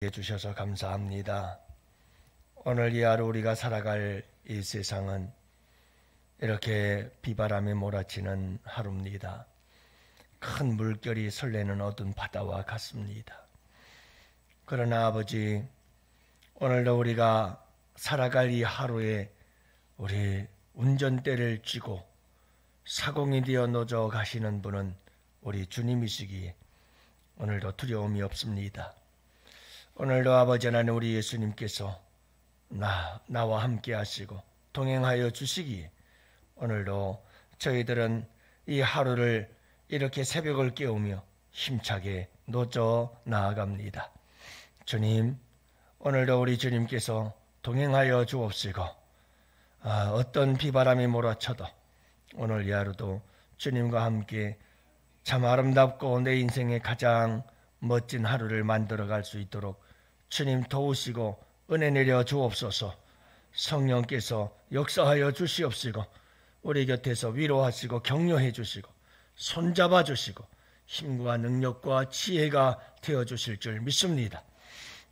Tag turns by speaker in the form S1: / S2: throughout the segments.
S1: 해주셔서 감사합니다. 오늘 이 하루 우리가 살아갈 이 세상은 이렇게 비바람에 몰아치는 하루입니다. 큰 물결이 설레는 어두운 바다와 같습니다. 그러나 아버지, 오늘도 우리가 살아갈 이 하루에 우리 운전대를 쥐고 사공이 되어 노져 가시는 분은 우리 주님이시기에 오늘도 두려움이 없습니다. 오늘도 아버지 하나님 우리 예수님께서 나와 함께 하시고 동행하여 주시기에 오늘도 저희들은 이 하루를 이렇게 새벽을 깨우며 힘차게 노져 나아갑니다. 주님, 오늘도 우리 주님께서 동행하여 주옵시고 어떤 비바람이 몰아쳐도 오늘 이 하루도 주님과 함께 참 아름답고 내 인생의 가장 멋진 하루를 만들어갈 수 있도록 주님 도우시고 은혜 내려 주옵소서. 성령께서 역사하여 주시옵시고 우리 곁에서 위로하시고 격려해 주시고 손잡아 주시고 힘과 능력과 지혜가 되어 주실 줄 믿습니다.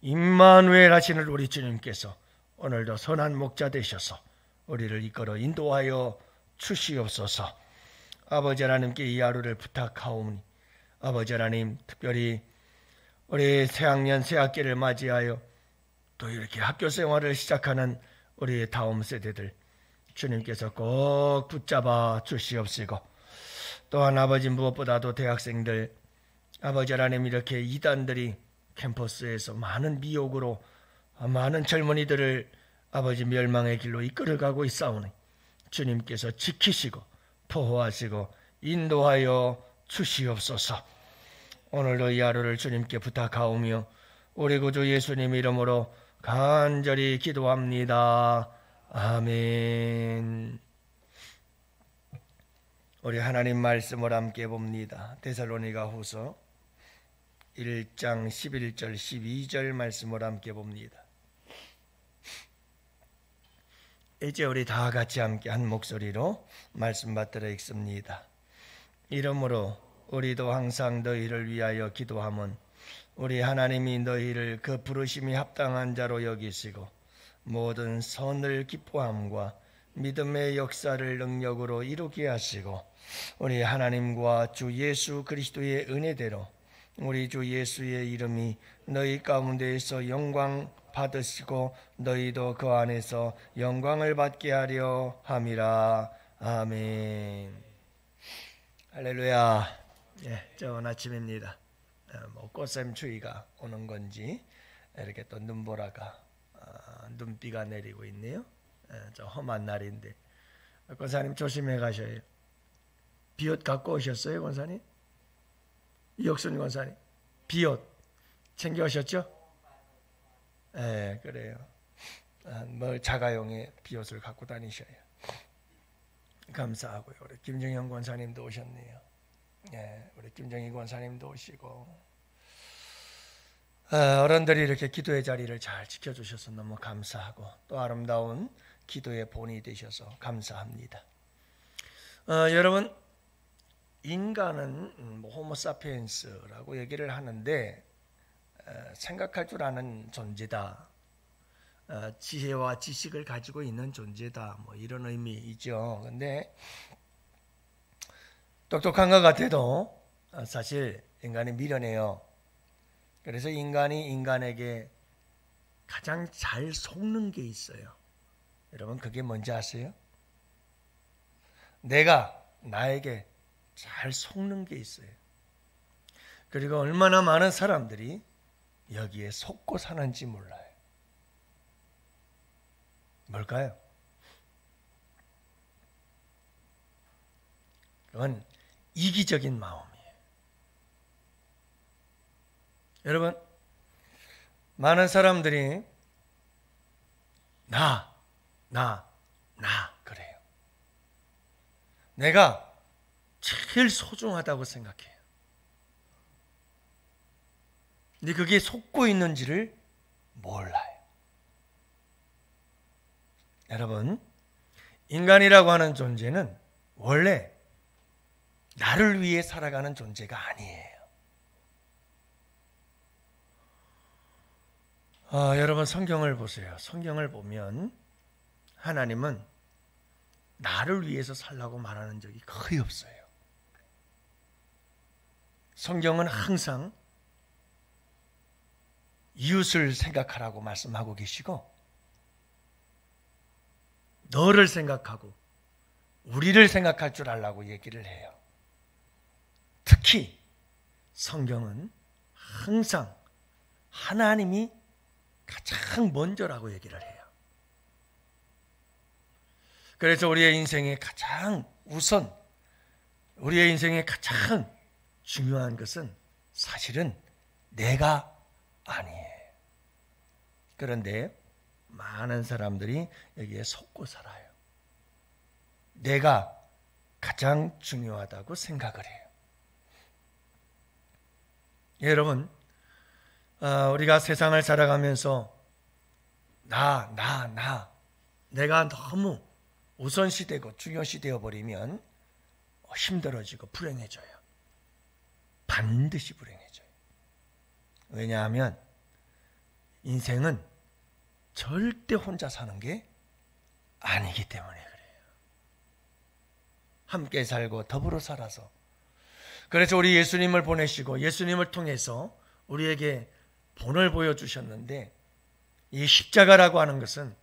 S1: 임마누엘 하시는 우리 주님께서 오늘도 선한 목자 되셔서 우리를 이끌어 인도하여 주시옵소서. 아버지 하나님께 이 하루를 부탁하오니 아버지 하나님, 특별히 우리 새학년 새학기를 맞이하여 또 이렇게 학교 생활을 시작하는 우리 다음 세대들 주님께서 꼭 붙잡아 주시옵시고, 또한 아버지 무엇보다도 대학생들 아버지 하나님, 이렇게 이단들이 캠퍼스에서 많은 미혹으로 많은 젊은이들을 아버지 멸망의 길로 이끌어가고 있사오니 주님께서 지키시고 보호하시고 인도하여 주시옵소서. 오늘도 이 하루를 주님께 부탁하오며 우리 구주 예수님 이름으로 간절히 기도합니다. 아멘. 우리 하나님 말씀을 함께 봅니다. 데살로니가 후서 1장 11절 12절 말씀을 함께 봅니다. 이제 우리 다 같이 함께 한 목소리로 말씀 받들어 읽습니다. 이러므로 우리도 항상 너희를 위하여 기도함은 우리 하나님이 너희를 그 부르심이 합당한 자로 여기시고 모든 선을 기뻐함과 믿음의 역사를 능력으로 이루게 하시고 우리 하나님과 주 예수 그리스도의 은혜대로 우리 주 예수의 이름이 너희 가운데에서 영광 받으시고 너희도 그 안에서 영광을 받게 하려 함이라. 아멘. 할렐루야. 좋은 아침입니다. 꽃샘추위가 오는 건지 이렇게 또 눈보라가 눈비가 내리고 있네요. 좀 험한 날인데 권사님 조심해 가셔요. 비옷 갖고 오셨어요, 권사님? 이혁순 권사님 비옷 챙겨 오셨죠? 그래요. 뭐 자가용의 비옷을 갖고 다니셔요. 감사하고요. 우리 김정현 권사님도 오셨네요. 우리 김정희 권사님도 오시고 어른들이 이렇게 기도의 자리를 잘 지켜주셔서 너무 감사하고 또 아름다운 기도의 본이 되셔서 감사합니다. 여러분, 인간은 호모사피엔스라고 얘기를 하는데 생각할 줄 아는 존재다, 지혜와 지식을 가지고 있는 존재다, 뭐 이런 의미이죠. 근데 똑똑한 것 같아도 사실 인간이 미련해요. 그래서 인간이 인간에게 가장 잘 속는 게 있어요. 여러분, 그게 뭔지 아세요? 내가 나에게 잘 속는 게 있어요. 그리고 얼마나 많은 사람들이 여기에 속고 사는지 몰라요. 뭘까요? 그건 이기적인 마음이에요. 여러분, 많은 사람들이 나 그래요. 내가 제일 소중하다고 생각해요. 근데 그게 속고 있는지를 몰라요. 여러분, 인간이라고 하는 존재는 원래 나를 위해 살아가는 존재가 아니에요. 여러분 성경을 보세요. 성경을 보면 하나님은 나를 위해서 살라고 말하는 적이 거의 없어요. 성경은 항상 이웃을 생각하라고 말씀하고 계시고 너를 생각하고 우리를 생각할 줄 알라고 얘기를 해요. 특히 성경은 항상 하나님이 가장 먼저라고 얘기를 해요. 그래서 우리의 인생에 가장 우선, 우리의 인생에 가장 중요한 것은 사실은 내가 아니에요. 그런데 많은 사람들이 여기에 속고 살아요. 내가 가장 중요하다고 생각을 해요. 여러분, 우리가 세상을 살아가면서 내가 너무 우선시되고 중요시 되어버리면 힘들어지고 불행해져요. 반드시 불행해져요. 왜냐하면 인생은 절대 혼자 사는 게 아니기 때문에 그래요. 함께 살고 더불어 살아서. 그래서 우리 예수님을 보내시고 예수님을 통해서 우리에게 본을 보여주셨는데 이 십자가라고 하는 것은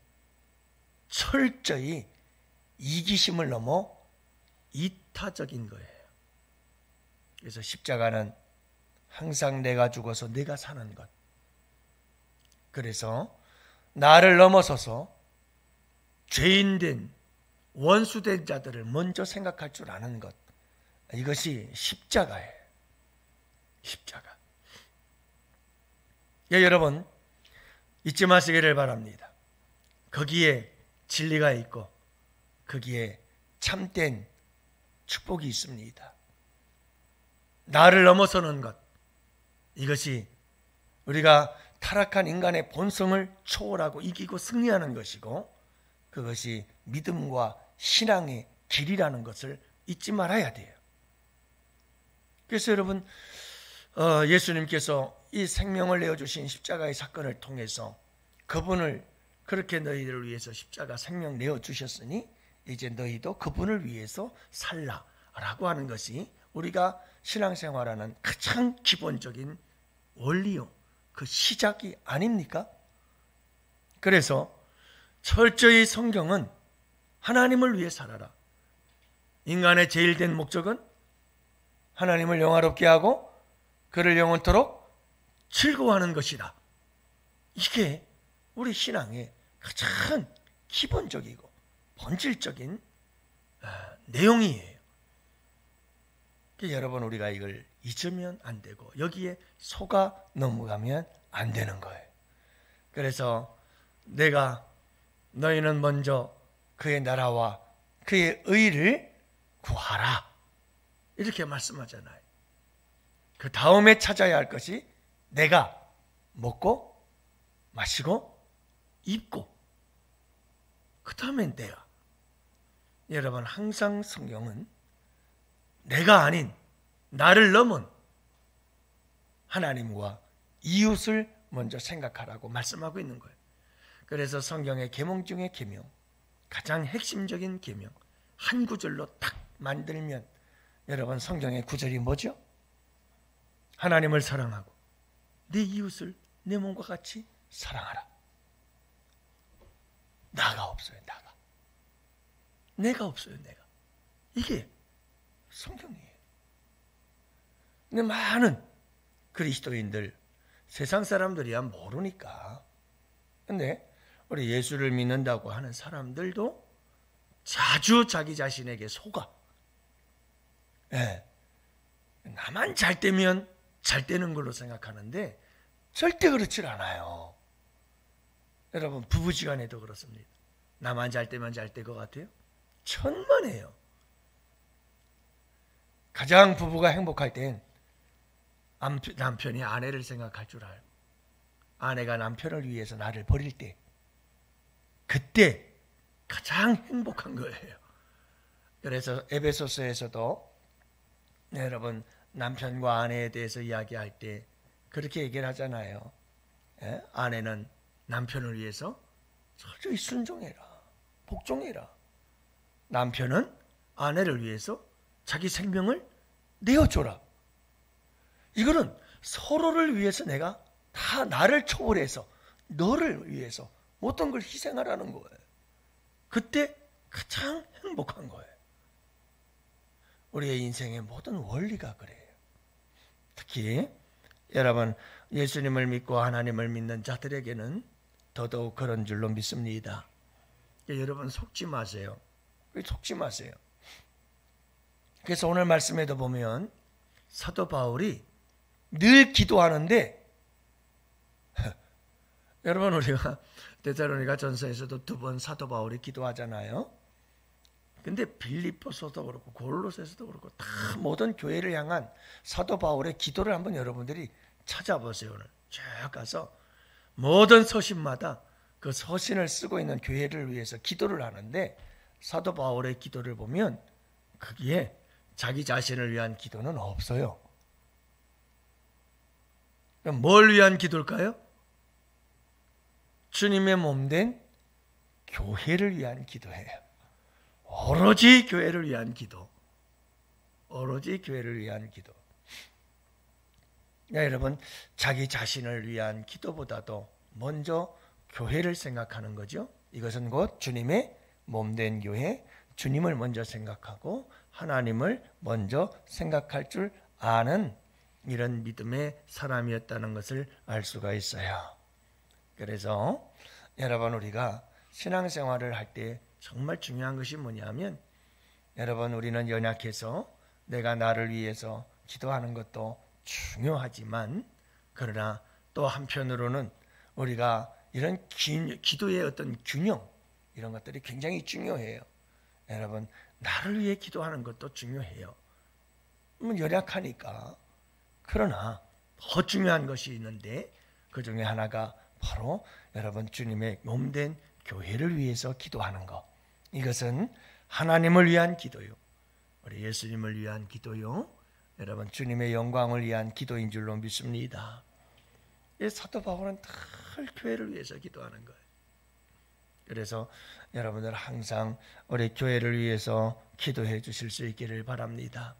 S1: 철저히 이기심을 넘어 이타적인 거예요. 그래서 십자가는 항상 내가 죽어서 내가 사는 것. 그래서 나를 넘어서서 죄인된 원수된 자들을 먼저 생각할 줄 아는 것. 이것이 십자가예요. 십자가. 여러분 잊지 마시기를 바랍니다. 거기에 진리가 있고 거기에 참된 축복이 있습니다. 나를 넘어서는 것, 이것이 우리가 타락한 인간의 본성을 초월하고 이기고 승리하는 것이고 그것이 믿음과 신앙의 길이라는 것을 잊지 말아야 돼요. 그래서 여러분 예수님께서 이 생명을 내어주신 십자가의 사건을 통해서 그분을 그렇게 너희들을 위해서 십자가 생명 내어주셨으니 이제 너희도 그분을 위해서 살라라고 하는 것이 우리가 신앙생활하는 가장 기본적인 원리요. 그 시작이 아닙니까? 그래서 철저히 성경은 하나님을 위해 살아라. 인간의 제일 된 목적은 하나님을 영화롭게 하고 그를 영원토록 즐거워하는 것이다. 이게 우리 신앙의 가장 기본적이고 본질적인 내용이에요. 여러분 우리가 이걸 잊으면 안 되고 여기에 속아 넘어가면 안 되는 거예요. 그래서 너희는 먼저 그의 나라와 그의 의를 구하라 이렇게 말씀하잖아요. 그 다음에 찾아야 할 것이 내가 먹고 마시고 입고 그 다음엔 내가. 여러분 항상 성경은 내가 아닌 나를 넘은 하나님과 이웃을 먼저 생각하라고 말씀하고 있는 거예요. 그래서 성경의 계명 중에 계명, 가장 핵심적인 계명 한 구절로 딱 만들면 여러분 성경의 구절이 뭐죠? 하나님을 사랑하고 내 이웃을 내 몸과 같이 사랑하라. 나가 없어요. 내가 없어요. 이게 성경이에요. 근데 많은 그리스도인들 세상 사람들이야 모르니까. 근데 우리 예수를 믿는다고 하는 사람들도 자주 자기 자신에게 속아. 나만 잘 되면 잘 되는 걸로 생각하는데 절대 그렇지 않아요. 여러분 부부지간에도 그렇습니다. 나만 잘 되면 잘 될 것 같아요? 천만에요. 가장 부부가 행복할 땐 남편이 아내를 생각할 줄 알고 아내가 남편을 위해서 나를 버릴 때 그때 가장 행복한 거예요. 그래서 에베소서에서도 여러분 남편과 아내에 대해서 이야기할 때 그렇게 얘기를 하잖아요. 아내는 남편을 위해서 철저히 순종해라, 복종해라. 남편은 아내를 위해서 자기 생명을 내어줘라. 이거는 서로를 위해서 내가 다 나를 초월해서 너를 위해서 어떤 걸 희생하라는 거예요. 그때 가장 행복한 거예요. 우리의 인생의 모든 원리가 그래요. 특히 여러분 예수님을 믿고 하나님을 믿는 자들에게는 더더욱 그런 줄로 믿습니다. 여러분 속지 마세요. 속지 마세요. 그래서 오늘 말씀에도 보면 사도 바울이 늘 기도하는데 여러분 우리가 데살로니가 전서에서도 2번 사도 바울이 기도하잖아요. 근데 빌립보서도 그렇고 골로새서도 그렇고 다 모든 교회를 향한 사도 바울의 기도를 한번 여러분들이 찾아보세요. 오늘 쭉 가서 모든 서신마다 그 서신을 쓰고 있는 교회를 위해서 기도를 하는데 사도 바울의 기도를 보면 거기에 자기 자신을 위한 기도는 없어요. 그럼 뭘 위한 기도일까요? 주님의 몸된 교회를 위한 기도예요. 오로지 교회를 위한 기도. 오로지 교회를 위한 기도. 여러분 자기 자신을 위한 기도보다도 먼저 교회를 생각하는 거죠. 이것은 곧 주님의 몸된 교회, 주님을 먼저 생각하고 하나님을 먼저 생각할 줄 아는 이런 믿음의 사람이었다는 것을 알 수가 있어요. 그래서 여러분 우리가 신앙생활을 할 때 정말 중요한 것이 뭐냐면 여러분 우리는 연약해서 내가 나를 위해서 기도하는 것도 중요하지만 그러나 또 한편으로는 우리가 이런 기도의 어떤 균형 이런 것들이 굉장히 중요해요. 여러분 나를 위해 기도하는 것도 중요해요. 연약하니까. 그러나 더 중요한 것이 있는데 그 중에 하나가 바로 여러분 주님의 몸된 교회를 위해서 기도하는 것. 이것은 하나님을 위한 기도요. 우리 예수님을 위한 기도요. 여러분 주님의 영광을 위한 기도인 줄로 믿습니다. 사도 바울은 늘 교회를 위해서 기도하는 거예요. 그래서 여러분들 항상 우리 교회를 위해서 기도해 주실 수 있기를 바랍니다.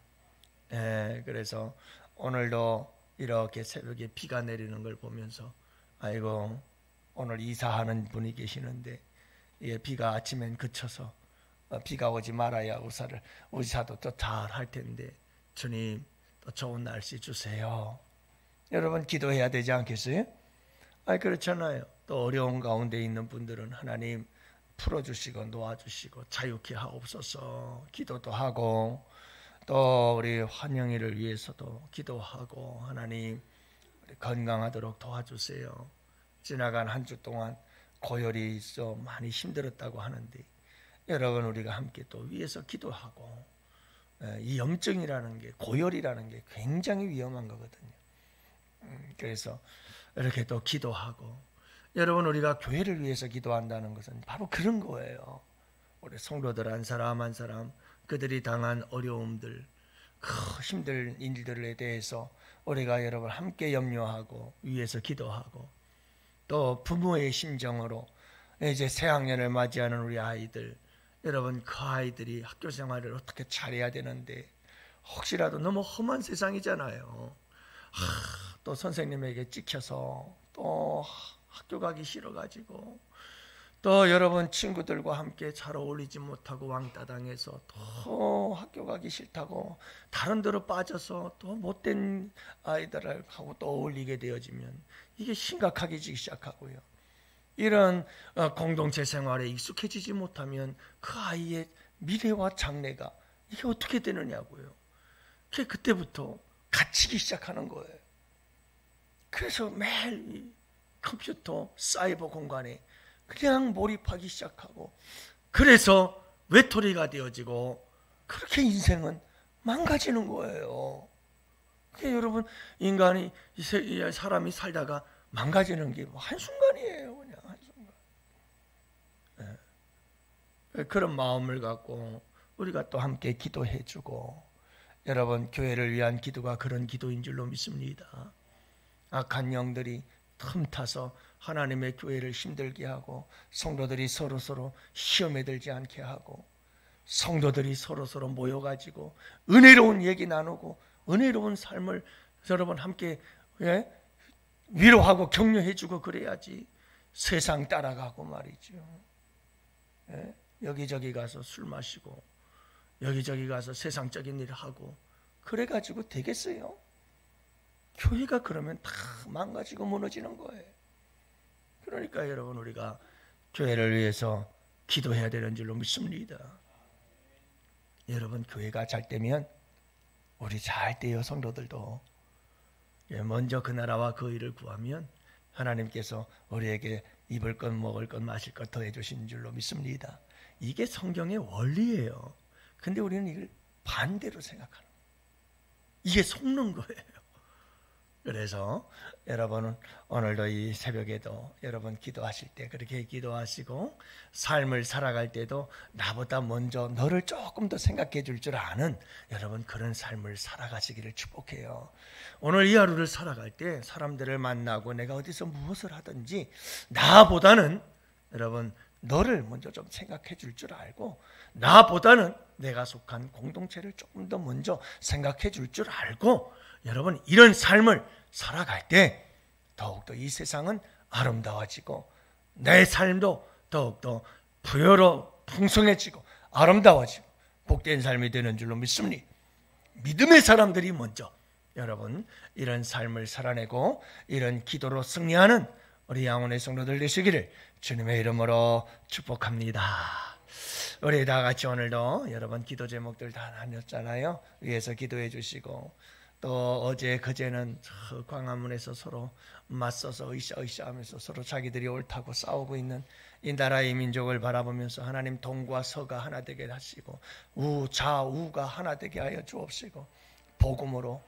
S1: 그래서 오늘도 이렇게 새벽에 비가 내리는 걸 보면서 아이고 오늘 이사하는 분이 계시는데 비가 아침엔 그쳐서 비가 오지 말아야 의사도 또 잘 할 텐데 주님 또 좋은 날씨 주세요. 여러분 기도해야 되지 않겠어요? 그렇잖아요. 또 어려운 가운데 있는 분들은 하나님 풀어주시고 놓아주시고 자유케 하옵소서 기도도 하고 또 우리 환영이를 위해서도 기도하고 하나님 건강하도록 도와주세요. 지나간 한 주 동안 고열이 있어 많이 힘들었다고 하는데 여러분 우리가 함께 또 위해서 기도하고 이 염증이라는 게 고열이라는 게 굉장히 위험한 거거든요. 그래서 이렇게 또 기도하고 여러분 우리가 교회를 위해서 기도한다는 것은 바로 그런 거예요. 우리 성도들 한 사람 한 사람 그들이 당한 어려움들 힘든 일들에 대해서 우리가 여러분 함께 염려하고 위해서 기도하고 또 부모의 심정으로 이제 새학년을 맞이하는 우리 아이들 여러분 그 아이들이 학교 생활을 어떻게 잘해야 되는데 혹시라도 너무 험한 세상이잖아요. 또 선생님에게 찍혀서 또 학교 가기 싫어가지고 또 여러분 친구들과 함께 잘 어울리지 못하고 왕따 당해서 또 학교 가기 싫다고 다른 데로 빠져서 또 못된 아이들하고 또 어울리게 되어지면 이게 심각해지기 시작하고요. 이런 공동체 생활에 익숙해지지 못하면 그 아이의 미래와 장래가 이게 어떻게 되느냐고요. 그때부터 갇히기 시작하는 거예요. 그래서 매일 컴퓨터 사이버 공간에 그냥 몰입하기 시작하고 그래서 외톨이가 되어지고 그렇게 인생은 망가지는 거예요. 여러분 인간이 사람이 살다가 망가지는 게 한순간이에요. 그냥 한순간. 그런 마음을 갖고 우리가 또 함께 기도해주고 여러분 교회를 위한 기도가 그런 기도인 줄로 믿습니다. 악한 영들이 틈타서 하나님의 교회를 힘들게 하고, 성도들이 서로 시험에 들지 않게 하고, 성도들이 서로 모여가지고 은혜로운 얘기 나누고 은혜로운 삶을 여러분 함께 위로하고 격려해주고 그래야지. 세상 따라가고 말이죠. 여기저기 가서 술 마시고 여기저기 가서 세상적인 일을 하고 그래가지고 되겠어요? 교회가 그러면 다 망가지고 무너지는 거예요. 그러니까 여러분, 우리가 교회를 위해서 기도해야 되는 줄로 믿습니다. 여러분, 교회가 잘 되면 우리 잘 돼요. 성도들도 먼저 그 나라와 그 일을 구하면 하나님께서 우리에게 입을 것, 먹을 것, 마실 것 더해 주신 줄로 믿습니다. 이게 성경의 원리예요. 근데 우리는 이걸 반대로 생각하는 거예요. 이게 속는 거예요. 그래서 여러분은 오늘도 이 새벽에도 여러분 기도하실 때 그렇게 기도하시고, 삶을 살아갈 때도 나보다 먼저 너를 조금 더 생각해 줄 줄 아는 여러분 그런 삶을 살아가시기를 축복해요. 오늘 이 하루를 살아갈 때 사람들을 만나고 내가 어디서 무엇을 하든지 나보다는 여러분 너를 먼저 좀 생각해 줄 줄 알고, 나보다는 내가 속한 공동체를 조금 더 먼저 생각해 줄 줄 알고, 여러분 이런 삶을 살아갈 때 더욱더 이 세상은 아름다워지고 내 삶도 더욱더 풍성해지고 아름다워지고 복된 삶이 되는 줄로 믿습니다. 믿음의 사람들이 먼저 여러분 이런 삶을 살아내고 이런 기도로 승리하는 우리 양원의 성도들 되시기를 주님의 이름으로 축복합니다. 우리 다 같이 오늘도 여러분 기도 제목들 다 나눴잖아요. 위에서 기도해 주시고, 또 어제 그제는 광화문에서 서로 맞서서 으쌰으쌰하면서 서로 자기들이 옳다고 싸우고 있는 이 나라의 민족을 바라보면서 하나님 동과 서가 하나 되게 하시고 우좌우가 하나 되게 하여 주옵시고, 복음으로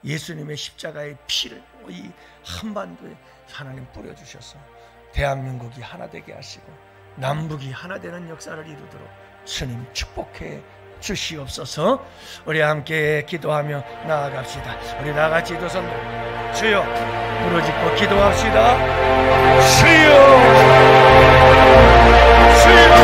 S1: 예수님의 십자가의 피를 이 한반도에 하나님 뿌려주셔서 대한민국이 하나 되게 하시고 남북이 하나 되는 역사를 이루도록 주님 축복해 주시옵소서. 우리 함께 기도하며 나아갑시다. 우리 나같이 두 손 주여 부르짖고 기도합시다. 주여 주여